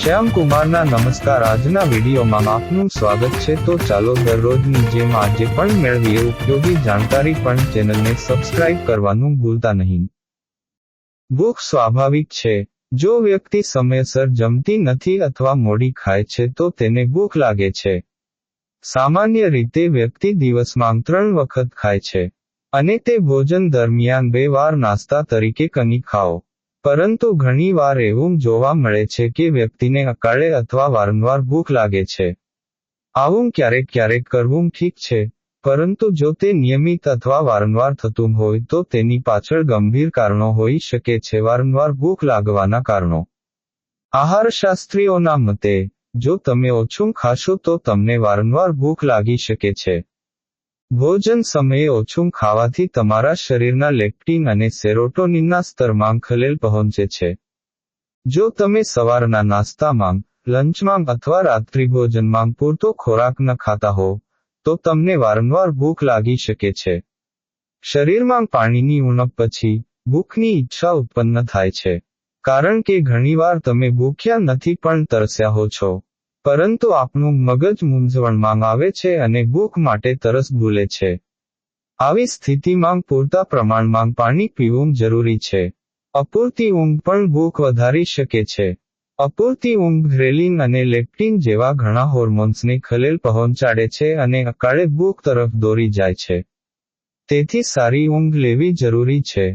શ્યામ કુમારના નમસ્કાર. આજના વિડીયોમાં આપનું સ્વાગત છે. તો ચાલો દરરોજની જેમ આજે પણ મેળવીએ ઉપયોગી જાણકારી, પણ ચેનલને સબસ્ક્રાઇબ કરવાનું ભૂલતા નહીં. ભૂખ સ્વાભાવિક છે. જો વ્યક્તિ સમયસર જમતી નથી અથવા મોડી ખાય છે તો તેને ભૂખ લાગે છે. સામાન્ય રીતે વ્યક્તિ દિવસમાં 3 વખત ખાય છે, અને તે ભોજન દરમિયાન 2 વાર નાસ્તા તરીકે કંઈક ખાઓ. પરંતુ ઘણીવાર એવું જોવા મળે છે કે વ્યક્તિને અકાળે અથવા વારંવાર ભૂખ લાગે છે. આવું ક્યારેક કરવું ઠીક છે, પરંતુ જો તે નિયમિત અથવા વારંવાર થતું હોય તો તેની પાછળ ગંભીર કારણો હોઈ શકે છે. વારંવાર ભૂખ લાગવાના કારણો. આહારશાસ્ત્રીઓના મતે, જો તમે ઓછું ખાશો તો તમને વારંવાર ભૂખ લાગી શકે છે. ભોજન સમયે ઓછું ખાવાથી તમારા શરીરના લેક્ટિન અને સેરોટોનિનના સ્તરમાં ખલેલ પહોંચે છે. જો તમે સવારના નાસ્તામાં, લંચમાં અથવા રાત્રિભોજનમાં પૂરતો ખોરાક ન ખાતા હો, તો તમને વારંવાર ભૂખ લાગી શકે છે. શરીરમાં પાણીની ઉણપ પછી ભૂખની ઈચ્છા ઉત્પન્ન થાય છે, કારણ કે ઘણીવાર તમે ભૂખ્યા નથી પણ તરસ્યા હો છો. પરંતુ આપણું મગજ મૂંઝવણમાં આવે છે અને ભૂખ માટે તરસ ભૂલે છે. આવી સ્થિતિમાં પૂરતા પ્રમાણમાં પાણી પીવું જરૂરી છે. અપૂરતી ઊંઘ પણ ભૂખ વધારી શકે છે. અપૂરતી ઊંઘ ગ્રેલિન અને લેક્ટિન જેવા ઘણા હોર્મોન્સને ખલેલ પહોંચાડે છે અને અકાળે ભૂખ તરફ દોરી જાય છે. તેથી સારી ઊંઘ લેવી જરૂરી છે.